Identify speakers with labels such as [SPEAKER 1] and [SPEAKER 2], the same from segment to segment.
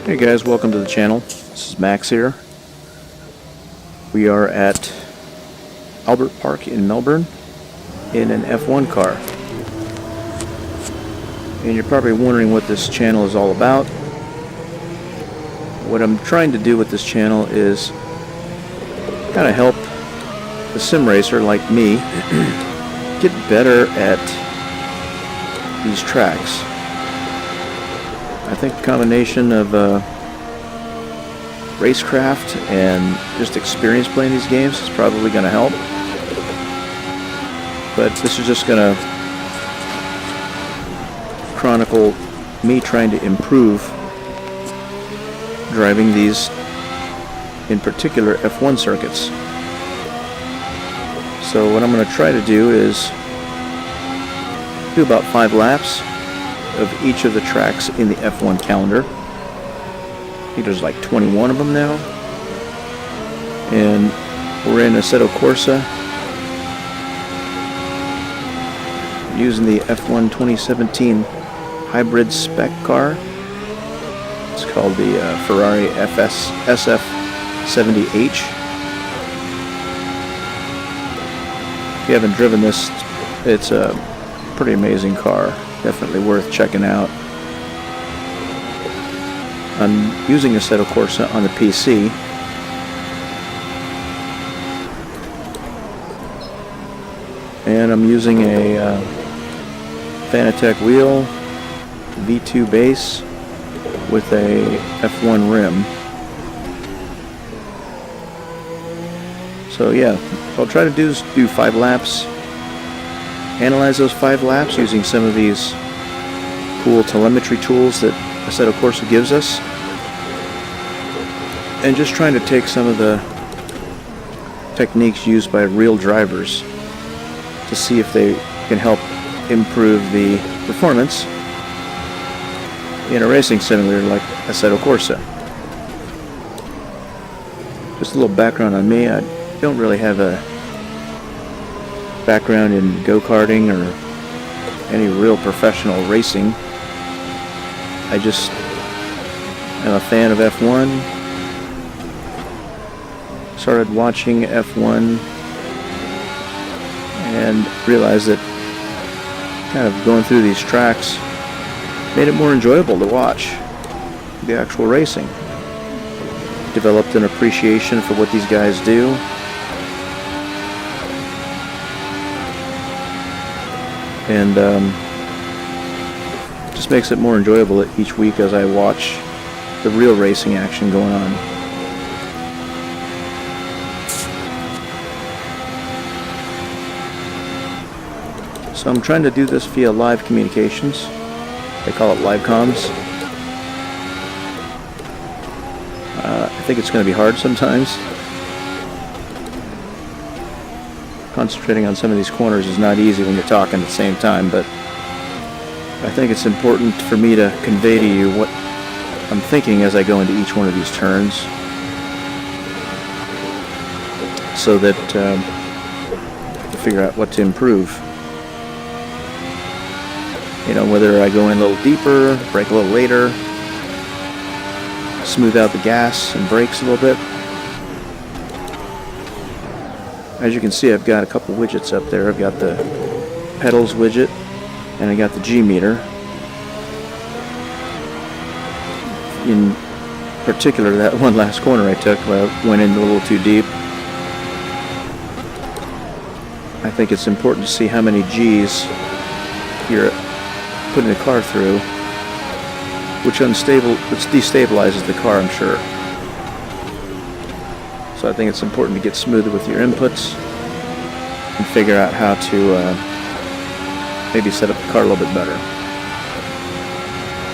[SPEAKER 1] Hey guys, welcome to the channel. This is Max here. We are at Albert Park in Melbourne in an F1 car. And you're probably wondering what this channel is all about. What I'm trying to do with this channel is kind of help the sim racer like me get better at these tracks. I think a combination of racecraft and just experience playing these games is probably going to help. But this is just going to chronicle me trying to improve driving these, in particular, F1 circuits. So what I'm going to try to do is do about 5 laps of each of the tracks in the F1 calendar. I think there's like 21 of them now. And we're in Assetto Corsa, using the F1 2017 hybrid spec car. It's called the Ferrari SF70H. If you haven't driven this, it's a pretty amazing car. Definitely worth checking out. I'm using Assetto Corsa on the PC. And I'm using a Fanatec Wheel V2 base with a F1 rim. So yeah, what I'll try to do is do 5 laps. Analyze those 5 laps using some of these cool telemetry tools that Assetto Corsa gives us, and just trying to take some of the techniques used by real drivers to see if they can help improve the performance in a racing simulator like Assetto Corsa. Just a little background on me. I don't really have a background in go-karting or any real professional racing. I just am a fan of F1. Started watching F1 and realized that kind of going through these tracks made it more enjoyable to watch the actual racing. Developed an appreciation for what these guys do. And just makes it more enjoyable each week as I watch the real racing action going on. So I'm trying to do this via live communications. They call it live comms. I think it's going to be hard sometimes. Concentrating on some of these corners is not easy when you're talking at the same time, but I think it's important for me to convey to you what I'm thinking as I go into each one of these turns, so that to figure out what to improve. You know, whether I go in a little deeper, brake a little later, smooth out the gas and brakes a little bit. As you can see, I've got a couple widgets up there. I've got the pedals widget, and I got the G meter. In particular, that one last corner I took, where I went in a little too deep. I think it's important to see how many G's you're putting the car through, which destabilizes the car, I'm sure. So I think it's important to get smoother with your inputs and figure out how to maybe set up the car a little bit better.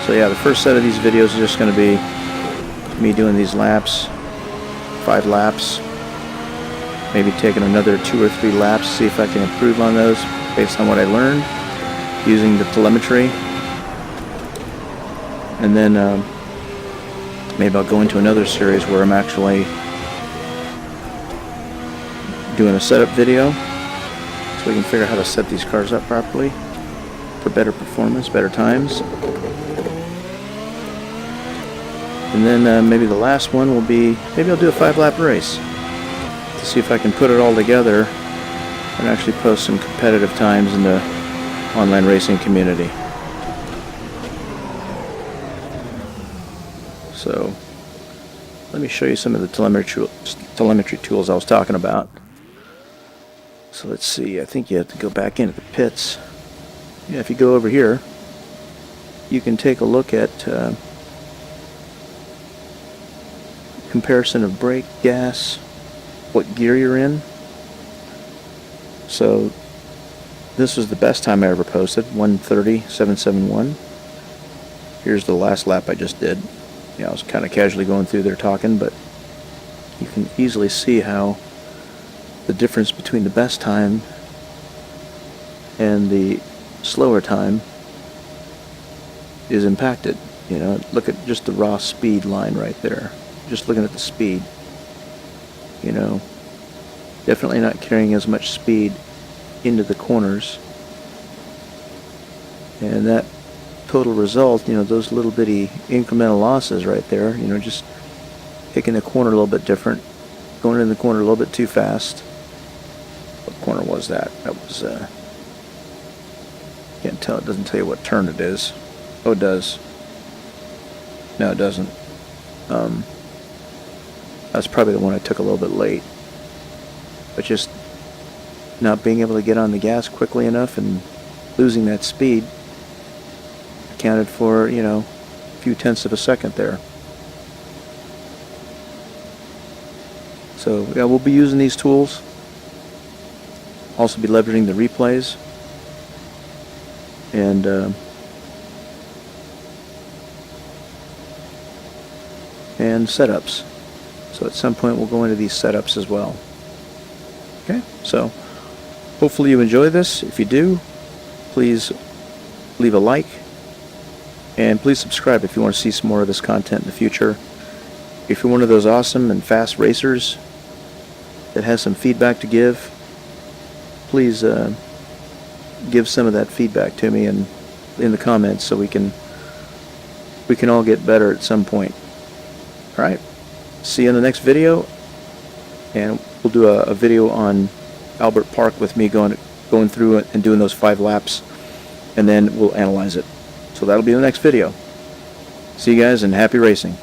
[SPEAKER 1] So yeah, the first set of these videos is just going to be me doing these laps, 5 laps, maybe taking another 2 or 3 laps, see if I can improve on those based on what I learned using the telemetry. And then maybe I'll go into another series where I'm actually doing a setup video so we can figure out how to set these cars up properly for better performance, better times. And then maybe the last one will be, maybe I'll do a 5-lap race to see if I can put it all together and actually post some competitive times in the online racing community. So let me show you some of the telemetry tools I was talking about. So let's see, I think you have to go back into the pits. Yeah, if you go over here, you can take a look at comparison of brake, gas, what gear you're in. So this was the best time I ever posted, 1:30.771. Here's the last lap I just did. Yeah, I was kind of casually going through there talking, but you can easily see how the difference between the best time and the slower time is impacted. You know, look at just the raw speed line right there. Just looking at the speed, you know, definitely not carrying as much speed into the corners. And that total result, you know, those little bitty incremental losses right there, you know, just picking the corner a little bit different, going in the corner a little bit too fast. What corner was that? That was, can't tell, it doesn't tell you what turn it is. Oh, it does. No, it doesn't. That's probably the one I took a little bit late. But just not being able to get on the gas quickly enough and losing that speed accounted for, you know, a few tenths of a second there. So yeah, we'll be using these tools. Also be leveraging the replays and setups. So at some point we'll go into these setups as well. Okay, so hopefully you enjoy this. If you do, please leave a like and please subscribe if you want to see some more of this content in the future. If you're one of those awesome and fast racers that has some feedback to give, please give some of that feedback to me in the comments so we can all get better at some point. All right, see you in the next video, and we'll do a video on Albert Park with me going through it and doing those 5 laps, and then we'll analyze it. So that'll be the next video. See you guys, and happy racing.